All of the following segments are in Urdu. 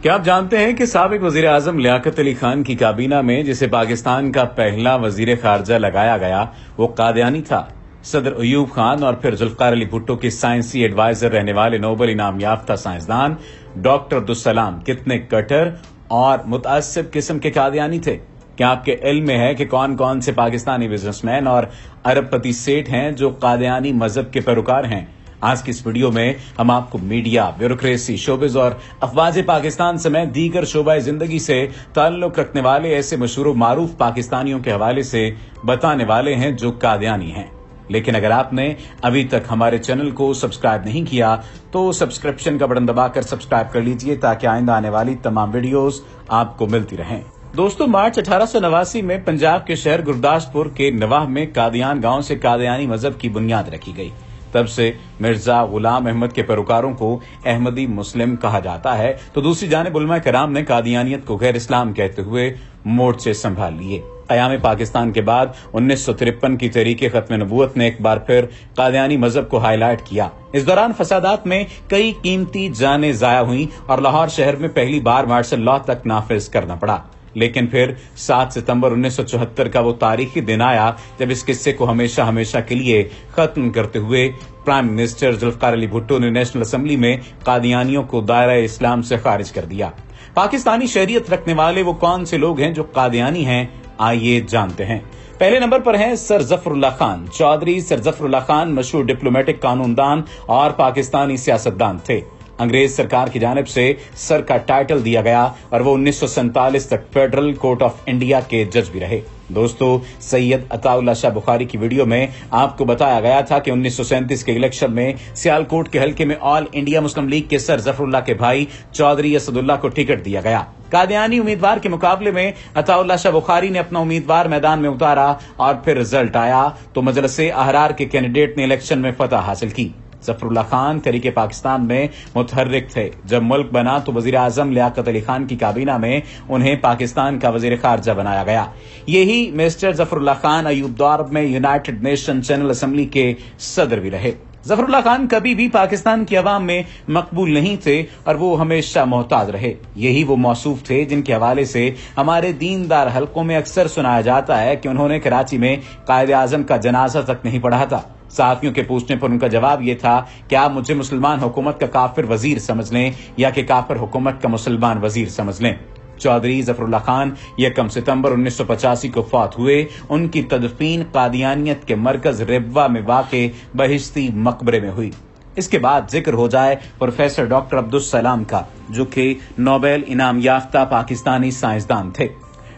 کیا آپ جانتے ہیں کہ سابق وزیر اعظم لیاقت علی خان کی کابینہ میں جسے پاکستان کا پہلا وزیر خارجہ لگایا گیا وہ قادیانی تھا؟ صدر ایوب خان اور پھر ذوالفقار علی بھٹو کے سائنسی ایڈوائزر رہنے والے نوبل انعام یافتہ سائنسدان ڈاکٹر عبدالسلام کتنے کٹر اور متعصب قسم کے قادیانی تھے؟ کیا آپ کے علم میں ہے کہ کون کون سے پاکستانی بزنس مین اور ارب پتی سیٹ ہیں جو قادیانی مذہب کے پیروکار ہیں؟ آج کی اس ویڈیو میں ہم آپ کو میڈیا، بیوروکریسی، شوبز اور افواج پاکستان سمیت دیگر شعبہ زندگی سے تعلق رکھنے والے ایسے مشہور و معروف پاکستانیوں کے حوالے سے بتانے والے ہیں جو قادیانی ہیں۔ لیکن اگر آپ نے ابھی تک ہمارے چینل کو سبسکرائب نہیں کیا تو سبسکرپشن کا بٹن دبا کر سبسکرائب کر لیجئے تاکہ آئندہ آنے والی تمام ویڈیوز آپ کو ملتی رہیں۔ دوستو، مارچ 1889 میں پنجاب کے شہر گرداسپور کے نواح میں قادیان گاؤں سے قادیانی مذہب کی بنیاد رکھی گئی۔ تب سے مرزا غلام احمد کے پیروکاروں کو احمدی مسلم کہا جاتا ہے، تو دوسری جانب علماء کرام نے قادیانیت کو غیر اسلام کہتے ہوئے مورچے سنبھال لیے۔ قیام پاکستان کے بعد 1953 کی تحریک ختم نبوت نے ایک بار پھر قادیانی مذہب کو ہائی لائٹ کیا۔ اس دوران فسادات میں کئی قیمتی جانیں ضائع ہوئیں اور لاہور شہر میں پہلی بار مارشل لاء تک نافذ کرنا پڑا۔ لیکن پھر 7 ستمبر 1974 کا وہ تاریخی دن آیا جب اس قصے کو ہمیشہ کے لیے ختم کرتے ہوئے پرائم منسٹر ذوالفقار علی بھٹو نے نیشنل اسمبلی میں قادیانیوں کو دائرہ اسلام سے خارج کر دیا۔ پاکستانی شہریت رکھنے والے وہ کون سے لوگ ہیں جو قادیانی ہیں، آئیے جانتے ہیں۔ پہلے نمبر پر ہیں سر ظفر اللہ خان چودھری۔ سر ظفر اللہ خان مشہور ڈپلومیٹک قانون دان اور پاکستانی سیاستدان تھے۔ انگریز سرکار کی جانب سے سر کا ٹائٹل دیا گیا اور وہ 1947 تک فیڈرل کورٹ آف انڈیا کے جج بھی رہے۔ دوستو، سید عطا اللہ شاہ بخاری کی ویڈیو میں آپ کو بتایا گیا تھا کہ 1937 کے الیکشن میں سیالکوٹ کے حلقے میں آل انڈیا مسلم لیگ کے سر ظفر اللہ کے بھائی چودھری اسد اللہ کو ٹکٹ دیا گیا۔ قادیانی امیدوار کے مقابلے میں عطا اللہ شاہ بخاری نے اپنا امیدوار میدان میں اتارا اور پھر رزلٹ آیا تو مجلس احرار کے کینڈیڈیٹ نے الیکشن میں فتح حاصل کی۔ ظفر اللہ خان تحریک پاکستان میں متحرک تھے۔ جب ملک بنا تو وزیر اعظم لیاقت علی خان کی کابینہ میں انہیں پاکستان کا وزیر خارجہ بنایا گیا۔ یہی مسٹر ظفر اللہ خان ایوب دور میں یونائیٹڈ نیشن جنرل اسمبلی کے صدر بھی رہے۔ ظفر اللہ خان کبھی بھی پاکستان کی عوام میں مقبول نہیں تھے اور وہ ہمیشہ محتاط رہے۔ یہی وہ موصوف تھے جن کے حوالے سے ہمارے دیندار حلقوں میں اکثر سنایا جاتا ہے کہ انہوں نے کراچی میں قائد اعظم کا جنازہ تک نہیں پڑھا تھا۔ صحافیوں کے پوچھنے پر ان کا جواب یہ تھا کہ آپ مجھے مسلمان حکومت کا کافر وزیر سمجھ لیں یا کہ کافر حکومت کا مسلمان وزیر سمجھ لیں۔ چودھری ظفر اللہ خان 1 ستمبر 1985 کو فوت ہوئے۔ ان کی تدفین قادیانیت کے مرکز ربوہ میں واقع بہشتی مقبرے میں ہوئی۔ اس کے بعد ذکر ہو جائے پروفیسر ڈاکٹر عبدالسلام کا، جو کہ نوبل انعام یافتہ پاکستانی سائنسدان تھے۔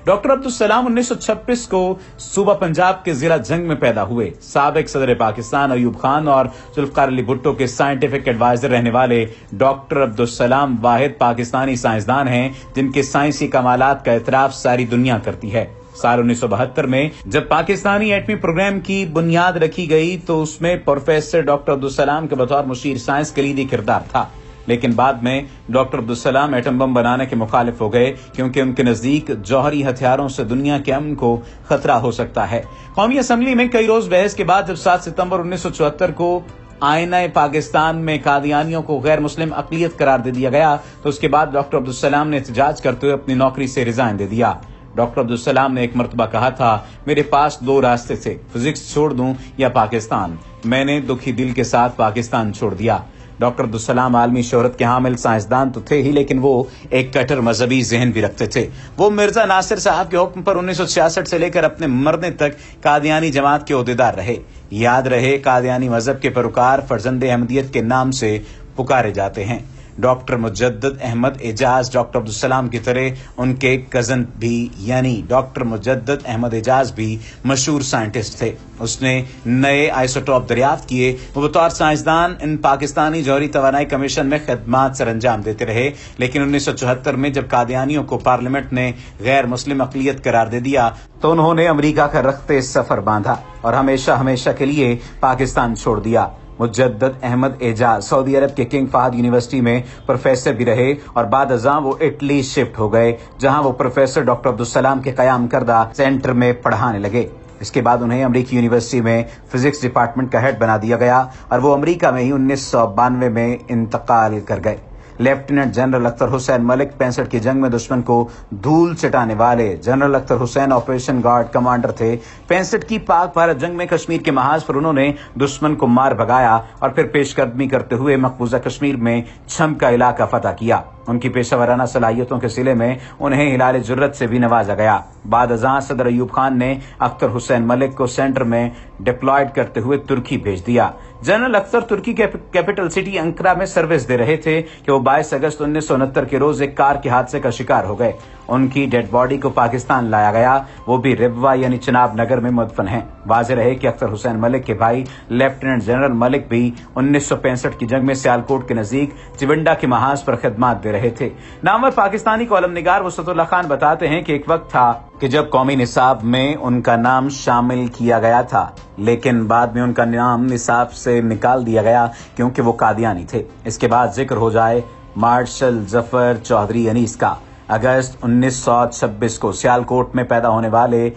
ڈاکٹر عبدالسلام 1926 کو صوبہ پنجاب کے ضلع جنگ میں پیدا ہوئے۔ سابق صدر پاکستان ایوب خان اور ذوالفقار علی بھٹو کے سائنٹیفک ایڈوائزر رہنے والے ڈاکٹر عبدالسلام واحد پاکستانی سائنسدان ہیں جن کے سائنسی کمالات کا اعتراف ساری دنیا کرتی ہے۔ سال 1972 میں جب پاکستانی ایٹمی پروگرام کی بنیاد رکھی گئی تو اس میں پروفیسر ڈاکٹر عبدالسلام کے بطور مشیر سائنس کلیدی کردار تھا۔ لیکن بعد میں ڈاکٹر عبدالسلام ایٹم بم بنانے کے مخالف ہو گئے کیونکہ ان کے نزدیک جوہری ہتھیاروں سے دنیا کے امن کو خطرہ ہو سکتا ہے۔ قومی اسمبلی میں کئی روز بحث کے بعد جب 7 ستمبر 1974 کو آئینہ پاکستان میں قادیانیوں کو غیر مسلم اقلیت قرار دے دیا گیا تو اس کے بعد ڈاکٹر عبدالسلام نے احتجاج کرتے ہوئے اپنی نوکری سے ریزائن دے دیا۔ ڈاکٹر عبدالسلام نے ایک مرتبہ کہا تھا، میرے پاس 2 راستے تھے، فزکس چھوڑ دوں یا پاکستان۔ میں نے دکھی دل کے ساتھ پاکستان چھوڑ دیا۔ ڈاکٹر عبدالسلام عالمی شہرت کے حامل سائنسدان تو تھے ہی، لیکن وہ ایک کٹر مذہبی ذہن بھی رکھتے تھے۔ وہ مرزا ناصر صاحب کے حکم پر 1966 سے لے کر اپنے مرنے تک قادیانی جماعت کے عہدیدار رہے۔ یاد رہے، قادیانی مذہب کے پیروکار فرزند احمدیت کے نام سے پکارے جاتے ہیں۔ ڈاکٹر مجدد احمد اعجاز ڈاکٹر عبدالسلام کی طرح ان کے کزن بھی یعنی ڈاکٹر مجدد احمد اعجاز بھی مشہور سائنٹسٹ تھے۔ اس نے نئے آئسوٹوپ دریافت کیے۔ وہ بطور سائنسدان ان پاکستانی جوہری توانائی کمیشن میں خدمات سر انجام دیتے رہے، لیکن 1974 میں جب قادیانیوں کو پارلیمنٹ نے غیر مسلم اقلیت قرار دے دیا تو انہوں نے امریکہ کا رخت سفر باندھا اور ہمیشہ کے لیے پاکستان چھوڑ دیا۔ مجدد احمد اعجاز سعودی عرب کے کنگ فہد یونیورسٹی میں پروفیسر بھی رہے اور بعد ازاں وہ اٹلی شفٹ ہو گئے جہاں وہ پروفیسر ڈاکٹر عبدالسلام کے قیام کردہ سینٹر میں پڑھانے لگے۔ اس کے بعد انہیں امریکی یونیورسٹی میں فزکس ڈپارٹمنٹ کا ہیڈ بنا دیا گیا اور وہ امریکہ میں ہی 1992 میں انتقال کر گئے۔ لیفٹیننٹ جنرل اختر حسین ملک 65 کی جنگ میں دشمن کو دھول چٹانے والے general Akhtar Hussain operation guard commander تھے۔ 65 کی پاک بھارت جنگ میں کشمیر کے محاذ پر انہوں نے دشمن کو مار بھگایا اور پھر پیش قدمی کرتے ہوئے مقبوضہ کشمیر میں چھم کا علاقہ فتح کیا۔ ان کی پیشہ ورانہ صلاحیتوں کے صلے میں انہیں ہلال جرت سے بھی نوازا گیا۔ بعد ازاں صدر ایوب خان نے اختر حسین ملک کو سینٹر میں ڈپلائڈ کرتے ہوئے ترکی بھیج دیا۔ جنرل اختر ترکی کے کیپٹل سٹی انقرہ میں سروس دے رہے تھے کہ وہ 22 اگست 1969 کے روز ایک کار کے حادثے کا شکار ہو گئے۔ ان کی ڈیڈ باڈی کو پاکستان لایا گیا، وہ بھی ربوہ یعنی چناب نگر میں مدفن ہیں۔ واضح رہے کہ اختر حسین ملک کے بھائی لیفٹیننٹ جنرل ملک بھی 1965 کی جنگ میں سیالکوٹ کے نزدیک چونڈا کے محاذ پر خدمات دے رہے تھے۔ نامور پاکستانی کالم نگار وسعت اللہ خان بتاتے ہیں کہ ایک وقت تھا کہ جب قومی نصاب میں ان کا نام شامل کیا گیا تھا، لیکن بعد میں ان کا نام نصاب سے نکال دیا گیا کیونکہ وہ قادیانی تھے۔ اس کے بعد ذکر ہو جائے مارشل ظفر چودھری انیس کا۔ اگست 1926 کو سیالکوٹ میں پیدا ہونے والے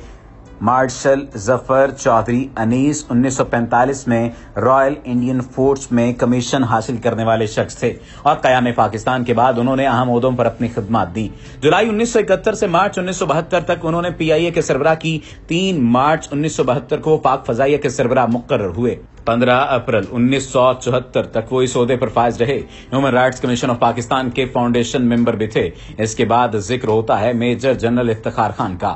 مارشل ظفر چودھری انیس 1945 میں رائل انڈین فورس میں کمیشن حاصل کرنے والے شخص تھے اور قیام پاکستان کے بعد انہوں نے اہم عہدوں پر اپنی خدمات دی۔ جولائی 1971 سے مارچ 1972 تک انہوں نے پی آئی اے کے سربراہ کی۔ 3 مارچ 1972 کو پاک فضائیہ کے سربراہ مقرر ہوئے۔ 15 اپریل 1974 تک وہ اس عہدے پر فائز رہے۔ Human rights commission of Pakistan کے فاؤنڈیشن ممبر بھی تھے۔ اس کے بعد ذکر ہوتا ہے میجر جنرل افتخار خان کا،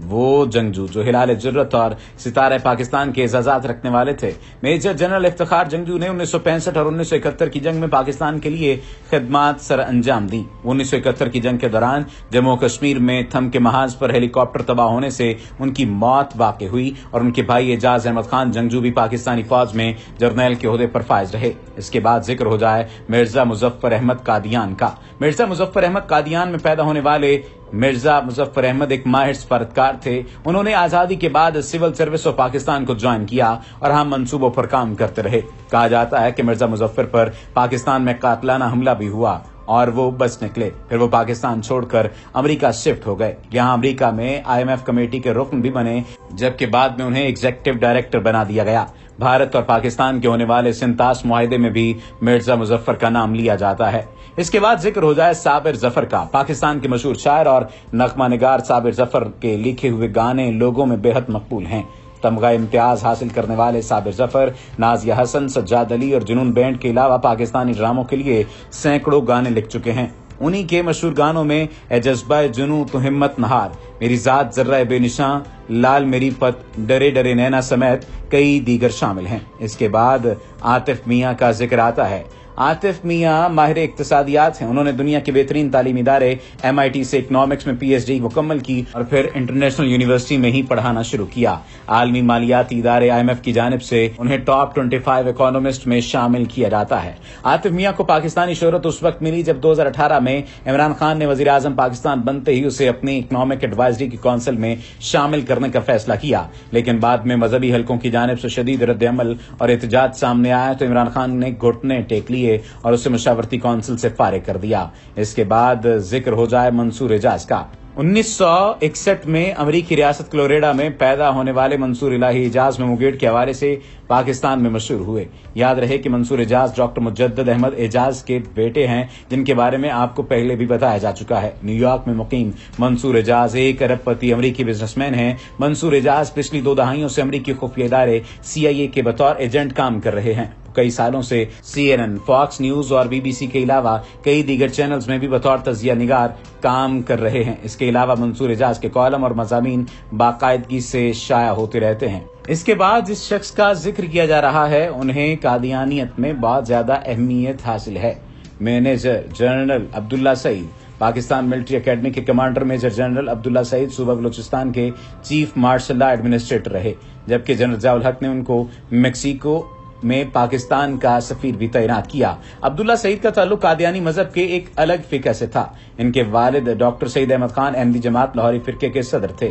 وہ جنگجو جو ہلال جرت اور ستارہ پاکستان کے اعزازات رکھنے والے تھے۔ میجر جنرل افتخار جنگجو نے 1965 اور 1971 کی جنگ میں پاکستان کے لیے خدمات سر انجام دی۔ 1971 کی جنگ کے دوران جموں و کشمیر میں تھم کے محاذ پر ہیلی کاپٹر تباہ ہونے سے ان کی موت واقع ہوئی اور ان کے بھائی اعجاز احمد خان جنگجو بھی پاکستانی فوج میں جرنیل کے عہدے پر فائز رہے۔ اس کے بعد ذکر ہو جائے مرزا مظفر احمد قادیان کا۔ مرزا مظفر احمد قادیان میں پیدا ہونے والے مرزا مظفر احمد ایک ماہر سفارتکار تھے۔ انہوں نے آزادی کے بعد سول سروس آف پاکستان کو جوائن کیا اور ہم منصوبوں پر کام کرتے رہے۔ کہا جاتا ہے کہ مرزا مظفر پر پاکستان میں قاتلانہ حملہ بھی ہوا اور وہ بچ نکلے۔ پھر وہ پاکستان چھوڑ کر امریکہ شفٹ ہو گئے۔ یہاں امریکہ میں IMF کمیٹی کے رکن بھی بنے، جبکہ بعد میں انہیں ایگزیکٹو ڈائریکٹر بنا دیا گیا۔ بھارت اور پاکستان کے ہونے والے سنتاس معاہدے میں بھی مرزا مظفر کا نام لیا جاتا ہے۔ اس کے بعد ذکر ہو جائے صابر ظفر کا۔ پاکستان کے مشہور شاعر اور نغمہ نگار صابر ظفر کے لکھے ہوئے گانے لوگوں میں بے حد مقبول ہیں۔ تمغہ امتیاز حاصل کرنے والے صابر ظفر نازیہ حسن، سجاد علی اور جنون بینڈ کے علاوہ پاکستانی ڈراموں کے لیے سینکڑوں گانے لکھ چکے ہیں۔ انہی کے مشہور گانوں میں اے جذبہ جنوں تو ہمت نہار، میری ذات ذرہ بے نشاں، لال میری پت، ڈرے ڈرے نینا سمیت کئی دیگر شامل ہیں۔ اس کے بعد عاطف میاں کا ذکر آتا ہے۔ عاطف میاں ماہر اقتصادیات ہیں۔ انہوں نے دنیا کے بہترین تعلیمی ادارے MIT سے اکنامکس میں PhD مکمل کی اور پھر انٹرنیشنل یونیورسٹی میں ہی پڑھانا شروع کیا۔ عالمی مالیاتی ادارے IMF کی جانب سے انہیں ٹاپ 25 اکانومسٹ میں شامل کیا جاتا ہے۔ عاطف میاں کو پاکستانی شہرت اس وقت ملی جب 2018 میں عمران خان نے وزیر اعظم پاکستان بنتے ہی اسے اپنی اکنامک ایڈوائزری کی کونسل میں شامل کرنے کا فیصلہ کیا، لیکن بعد میں مذہبی حلقوں کی جانب سے شدید رد عمل اور احتجاج سامنے آیا تو عمران خان نے گھٹنے ٹیک لیے اور اسے مشاورتی کونسل سے فارغ کر دیا۔ اس کے بعد ذکر ہو جائے منصور اعجاز کا۔ 1961 میں امریکی ریاست کلوریڈا میں پیدا ہونے والے منصور الہی اعجاز میموگیٹ کے حوالے سے پاکستان میں مشہور ہوئے۔ یاد رہے کہ منصور اعجاز ڈاکٹر مجدد احمد اعجاز کے بیٹے ہیں، جن کے بارے میں آپ کو پہلے بھی بتایا جا چکا ہے۔ نیو یارک میں مقیم منصور اعجاز ایک ارب پتی امریکی بزنس مین ہیں۔ منصور اعجاز پچھلی 2 دہائیوں سے امریکی خفیہ ادارے CIA کے بطور ایجنٹ کام کر رہے ہیں۔ کئی سالوں سے CNN، فاکس نیوز اور BBC کے علاوہ کئی دیگر چینلز میں بھی بطور تجزیہ نگار کام کر رہے ہیں۔ اس کے علاوہ منصور اعجاز کے کالم اور مضامین باقاعدگی سے شائع ہوتے رہتے ہیں۔ اس کے بعد جس شخص کا ذکر کیا جا رہا ہے انہیں قادیانیت میں بہت زیادہ اہمیت حاصل ہے۔ میجر جنرل عبداللہ سعید، پاکستان ملٹری اکیڈمی کے کمانڈر میجر جنرل عبداللہ سعید صوبہ بلوچستان کے چیف مارشل لا ایڈمنسٹریٹر رہے، جبکہ جنرل ضیاء الحق نے ان کو میکسیکو میں پاکستان کا سفیر بھی تعینات کیا۔ عبداللہ سعید کا تعلق قادیانی مذہب کے ایک الگ فقہ سے تھا۔ ان کے والد ڈاکٹر سعید احمد خان احمدی جماعت لاہوری فرقے کے صدر تھے۔